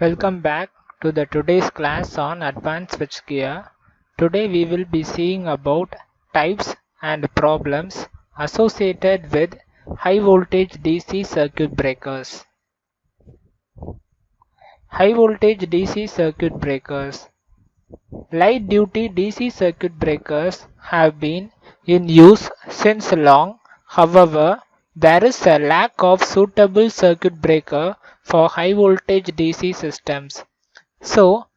Welcome back to the today's class on advanced switchgear. Today we will be seeing about types and problems associated with high voltage DC circuit breakers. High voltage DC circuit breakers. Light duty DC circuit breakers have been in use since long. However, there is a lack of suitable circuit breaker for high voltage DC systems. So,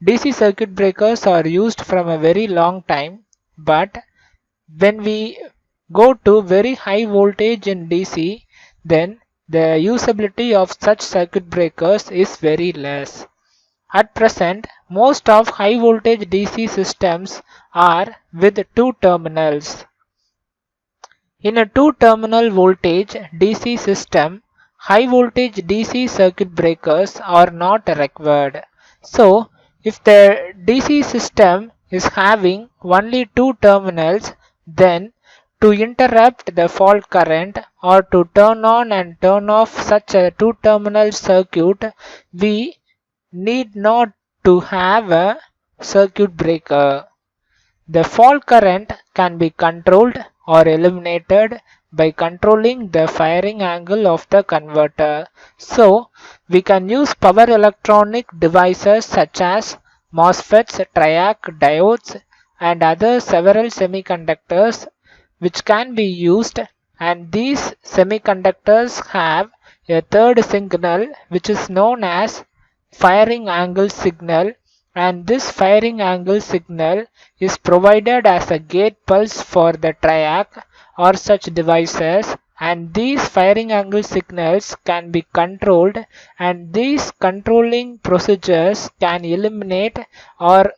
DC circuit breakers are used from a very long time, but when we go to very high voltage in DC, then the usability of such circuit breakers is very less. At present, most of high voltage DC systems are with two terminals. In a two-terminal voltage DC system, high voltage DC circuit breakers are not required. So, if the DC system is having only two terminals, then to interrupt the fault current or to turn on and turn off such a two-terminal circuit, we need not to have a circuit breaker. The fault current can be controlled or eliminated by controlling the firing angle of the converter. So, we can use power electronic devices such as MOSFETs, triac diodes and other several semiconductors which can be used, and these semiconductors have a third signal which is known as firing angle signal, and this firing angle signal is provided as a gate pulse for the triac or such devices, and these firing angle signals can be controlled, and these controlling procedures can eliminate or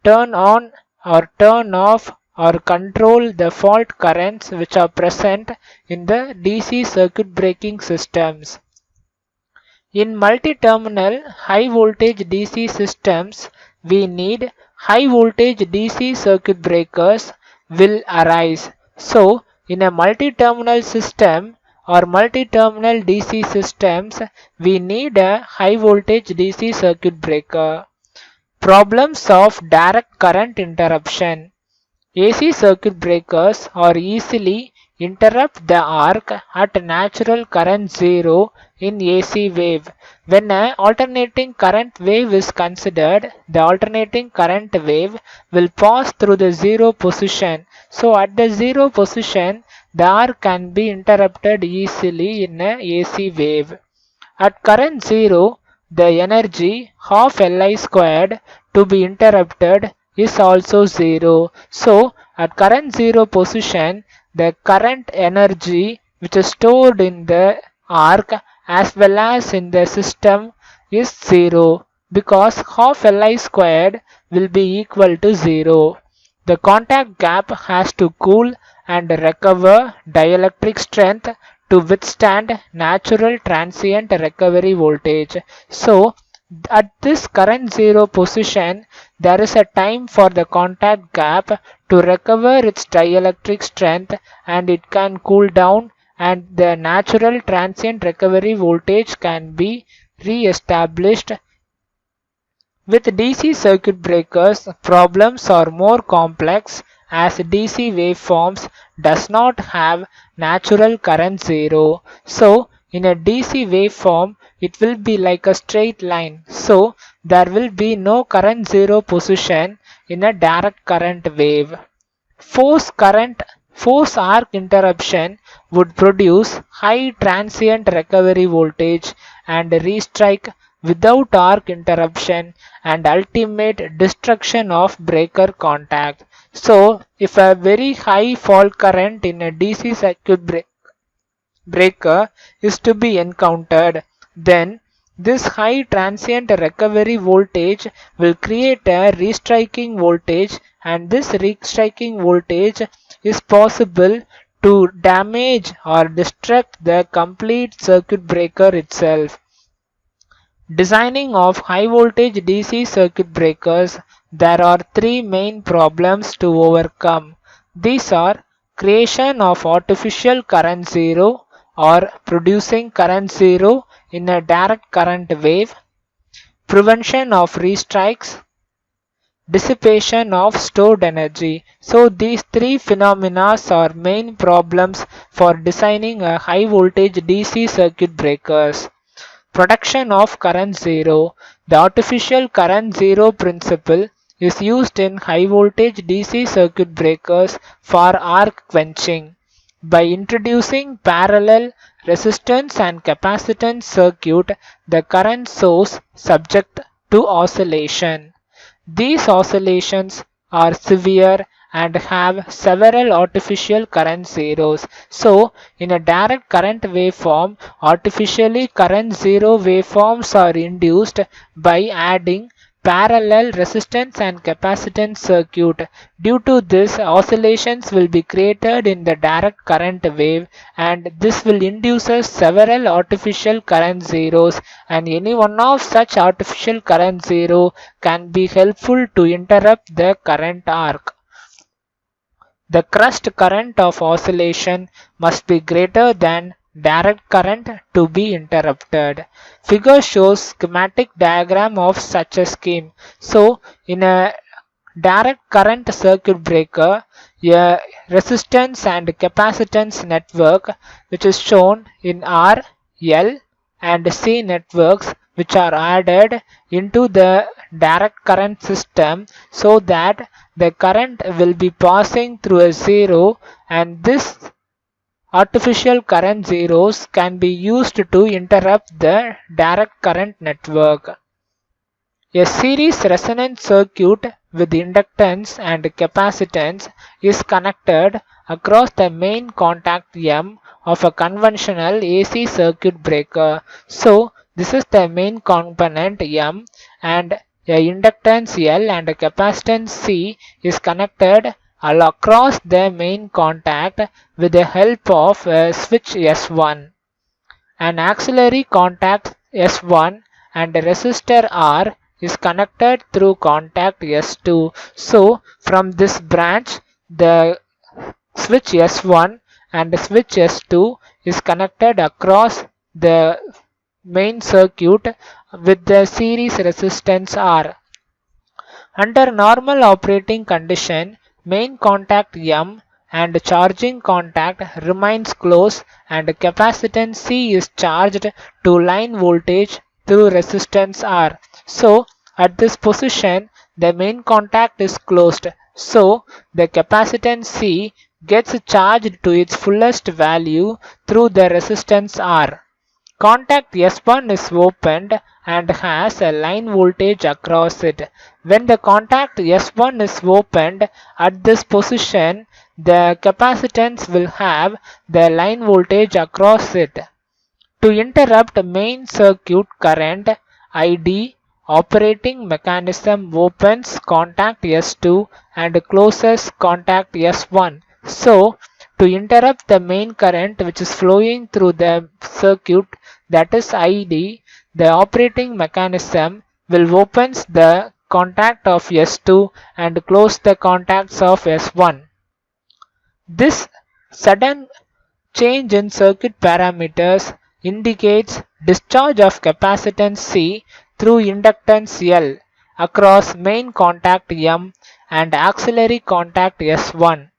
turn on or turn off or control the fault currents which are present in the DC circuit breaking systems. In multi-terminal high voltage DC systems, we need high voltage DC circuit breakers will arise. So, in a multi-terminal system or multi-terminal DC systems, we need a high voltage DC circuit breaker. Problems of direct current interruption. AC circuit breakers are easily interrupt the arc at natural current 0 in AC wave. When an alternating current wave is considered, the alternating current wave will pass through the 0 position. So at the 0 position, the arc can be interrupted easily in a AC wave. At current 0, the energy half Li squared to be interrupted is also 0. So, at current 0 position, the current energy which is stored in the arc as well as in the system is 0, because half Li squared will be equal to 0. The contact gap has to cool and recover dielectric strength to withstand natural transient recovery voltage. So, at this current 0 position, there is a time for the contact gap to recover its dielectric strength, and it can cool down, and the natural transient recovery voltage can be re-established. With DC circuit breakers, problems are more complex as DC waveforms does not have natural current 0. So, in a DC waveform, it will be like a straight line. So, there will be no current 0 position in a direct current wave. Force arc interruption would produce high transient recovery voltage and restrike without arc interruption and ultimate destruction of breaker contact. So, if a very high fault current in a DC circuit breaker is to be encountered, then this high transient recovery voltage will create a restriking voltage, and this restriking voltage is possible to damage or destruct the complete circuit breaker itself. Designing of high voltage DC circuit breakers, there are three main problems to overcome. These are creation of artificial current 0 or producing current 0 in a direct current wave, prevention of restrikes, dissipation of stored energy. So these three phenomena are main problems for designing a high voltage DC circuit breakers. Production of current zero. The artificial current zero principle is used in high voltage DC circuit breakers for arc quenching. By introducing parallel resistance and capacitance circuit, the current source subject to oscillation. These oscillations are severe and have several artificial current zeros. So, in a direct current waveform, artificially current zero waveforms are induced by adding parallel resistance and capacitance circuit. Due to this, oscillations will be created in the direct current wave, and this will induce several artificial current zeros, and any one of such artificial current zero can be helpful to interrupt the current arc. The crest current of oscillation must be greater than direct current to be interrupted. Figure shows schematic diagram of such a scheme. So, in a direct current circuit breaker, a resistance and capacitance network which is shown in R, L and C networks, which are added into the direct current system so that the current will be passing through a zero, and this artificial current zeros can be used to interrupt the direct current network. A series resonance circuit with inductance and capacitance is connected across the main contact M of a conventional AC circuit breaker. So, this is the main component M, and a inductance L and a capacitance C is connected all across the main contact with the help of a switch S1. An auxiliary contact S1 and a resistor R is connected through contact S2. So, from this branch, the switch S1 and switch S2 is connected across the main circuit with the series resistance R. Under normal operating condition, main contact M and charging contact remains closed and capacitance C is charged to line voltage through resistance R. So, at this position, the main contact is closed. So, the capacitance C gets charged to its fullest value through the resistance R. Contact S1 is opened and has a line voltage across it. When the contact S1 is opened at this position, the capacitance will have the line voltage across it. To interrupt main circuit current ID, operating mechanism opens contact S2 and closes contact S1. So, to interrupt the main current which is flowing through the circuit, that is ID, the operating mechanism will open the contact of S2 and close the contacts of S1. This sudden change in circuit parameters indicates discharge of capacitance C through inductance L across main contact M and auxiliary contact S1,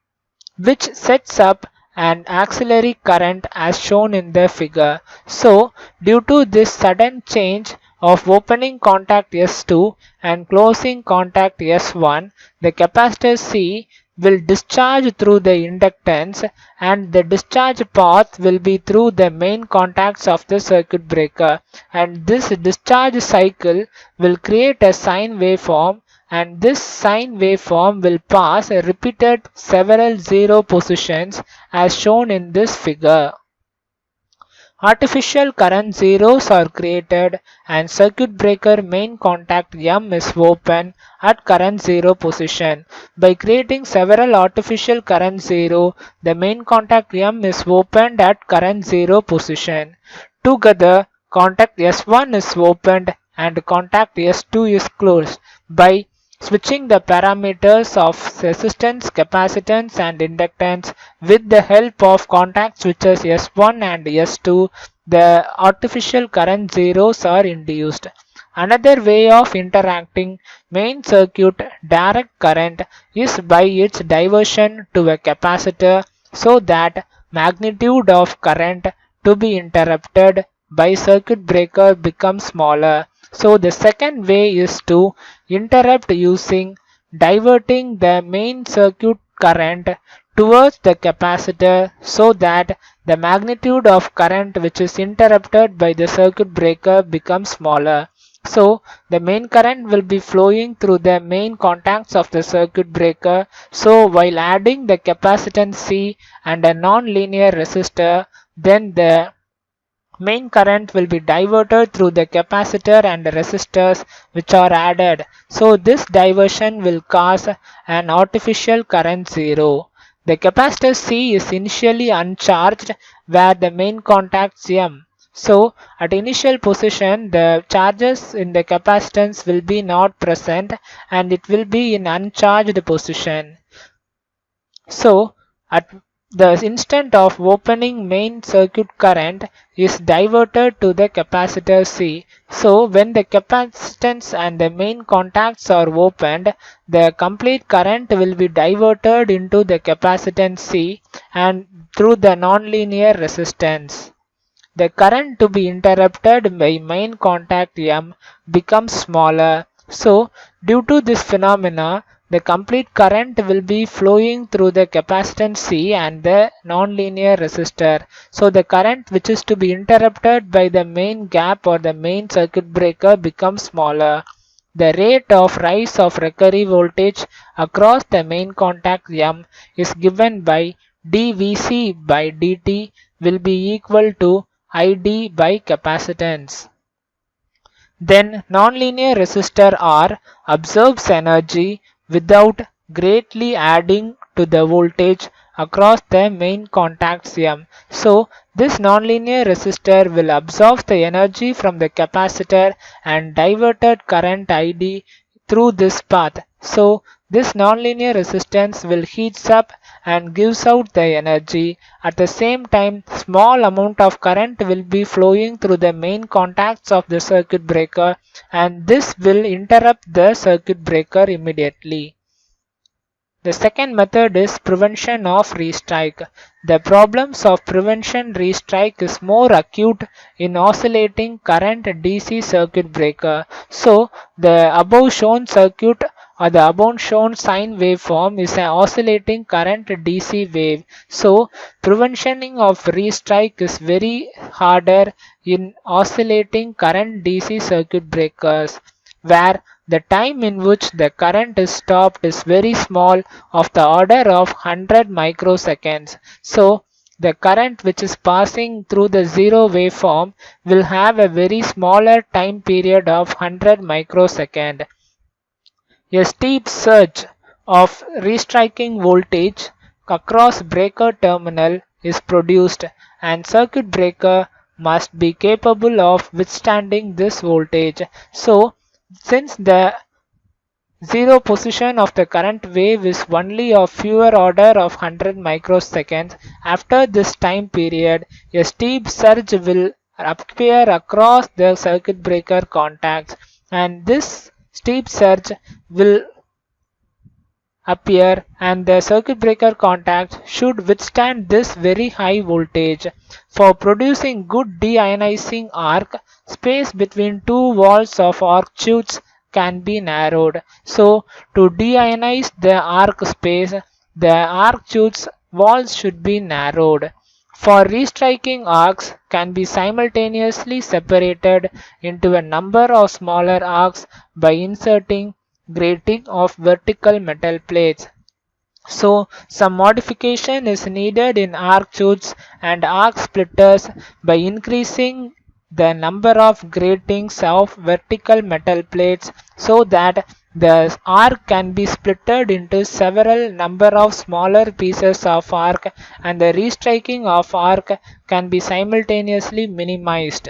which sets up an auxiliary current as shown in the figure. So, due to this sudden change of opening contact S2 and closing contact S1, the capacitor C will discharge through the inductance, and the discharge path will be through the main contacts of the circuit breaker, and this discharge cycle will create a sine waveform, and this sine waveform will pass repeated several zero positions as shown in this figure. Artificial current zeros are created and circuit breaker main contact M is open at current zero position. By creating several artificial current zero, the main contact M is opened at current zero position. Together, contact S1 is opened and contact S2 is closed. By switching the parameters of resistance, capacitance and inductance with the help of contact switches S1 and S2, the artificial current zeros are induced. Another way of interacting main circuit direct current is by its diversion to a capacitor so that magnitude of current to be interrupted by circuit breaker becomes smaller. So the second way is to interrupt using diverting the main circuit current towards the capacitor so that the magnitude of current which is interrupted by the circuit breaker becomes smaller. So the main current will be flowing through the main contacts of the circuit breaker. So while adding the capacitance C and a non-linear resistor, then the main current will be diverted through the capacitor and resistors which are added. So this diversion will cause an artificial current zero. The capacitor C is initially uncharged where the main contacts M. So at initial position the charges in the capacitance will be not present and it will be in uncharged position. So at the instant of opening main circuit current is diverted to the capacitor C. So when the capacitance and the main contacts are opened, the complete current will be diverted into the capacitance C and through the nonlinear resistance. The current to be interrupted by main contact M becomes smaller. So due to this phenomena, the complete current will be flowing through the capacitance C and the nonlinear resistor. So the current which is to be interrupted by the main gap or the main circuit breaker becomes smaller. The rate of rise of recovery voltage across the main contact M is given by dVc by dt will be equal to Id by capacitance. Then nonlinear resistor R absorbs energy without greatly adding to the voltage across the main contacts M. So this nonlinear resistor will absorb the energy from the capacitor and diverted current Id through this path. So this nonlinear resistance will heats up and gives out the energy. At the same time, small amount of current will be flowing through the main contacts of the circuit breaker and this will interrupt the circuit breaker immediately. The second method is prevention of restrike. The problems of prevention restrike is more acute in oscillating current DC circuit breaker. So the above shown circuit or the above shown sine waveform is an oscillating current DC wave. So preventioning of restrike is very harder in oscillating current DC circuit breakers, where the time in which the current is stopped is very small, of the order of 100 microseconds. So the current which is passing through the zero waveform will have a very smaller time period of 100 microseconds. A steep surge of restriking voltage across breaker terminal is produced and circuit breaker must be capable of withstanding this voltage. So since the zero position of the current wave is only of fewer order of 100 microseconds, after this time period a steep surge will appear across the circuit breaker contacts and this steep surge will appear and the circuit breaker contacts should withstand this very high voltage. For producing good deionizing arc, space between two walls of arc chutes can be narrowed. So to deionize the arc space, the arc chutes walls should be narrowed. For restriking arcs can be simultaneously separated into a number of smaller arcs by inserting grating of vertical metal plates. So some modification is needed in arc chutes and arc splitters by increasing the number of gratings of vertical metal plates so that the arc can be splitted into several number of smaller pieces of arc and the restriking of arc can be simultaneously minimized.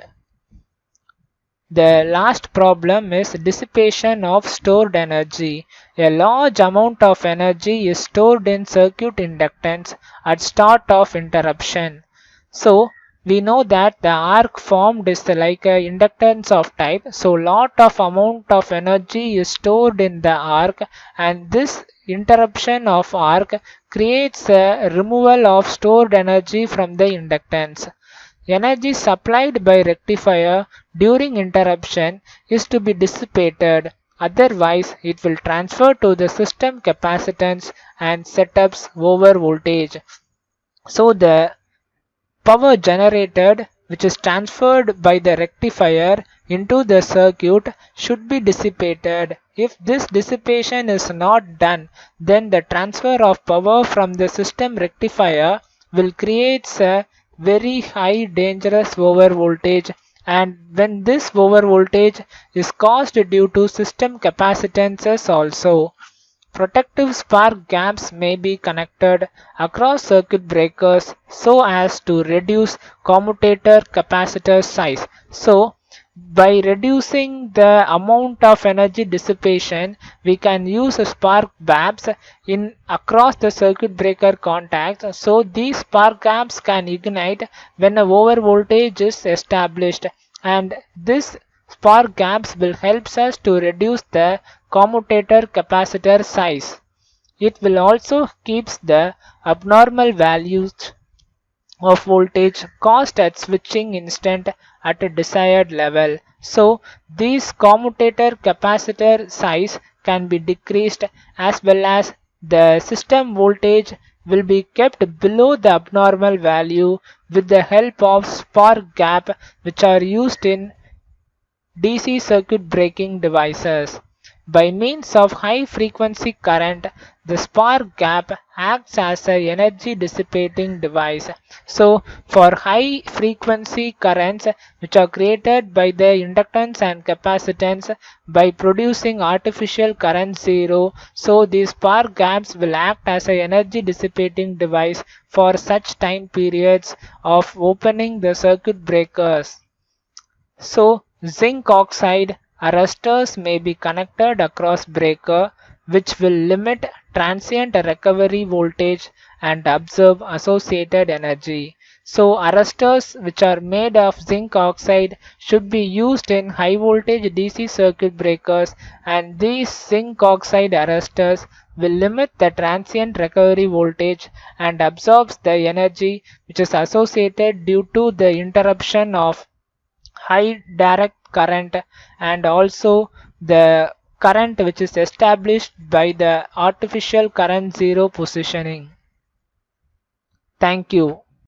The last problem is dissipation of stored energy. A large amount of energy is stored in circuit inductance at start of interruption. So we know that the arc formed is like a inductance of type, so lot of amount of energy is stored in the arc, and this interruption of arc creates a removal of stored energy from the inductance. Energy supplied by rectifier during interruption is to be dissipated, otherwise it will transfer to the system capacitance and setups over voltage. So the power generated, which is transferred by the rectifier into the circuit, should be dissipated. If this dissipation is not done, then the transfer of power from the system rectifier will create a very high dangerous overvoltage, and when this overvoltage is caused due to system capacitances also. Protective spark gaps may be connected across circuit breakers so as to reduce commutator capacitor size. So, by reducing the amount of energy dissipation, we can use spark gaps in across the circuit breaker contacts. So, these spark gaps can ignite when a over voltage is established, and this spark gaps will help us to reduce the commutator capacitor size. It will also keeps the abnormal values of voltage caused at switching instant at a desired level. So these commutator capacitor size can be decreased, as well as the system voltage will be kept below the abnormal value with the help of spark gap, which are used in DC circuit breaking devices. By means of high frequency current, the spark gap acts as an energy dissipating device. So, for high frequency currents which are created by the inductance and capacitance by producing artificial current zero, so these spark gaps will act as an energy dissipating device for such time periods of opening the circuit breakers. So, zinc oxide arresters may be connected across breaker, which will limit transient recovery voltage and absorb associated energy. So arresters which are made of zinc oxide should be used in high voltage DC circuit breakers, and these zinc oxide arresters will limit the transient recovery voltage and absorbs the energy which is associated due to the interruption of high direct current, and also the current which is established by the artificial current zero positioning. Thank you.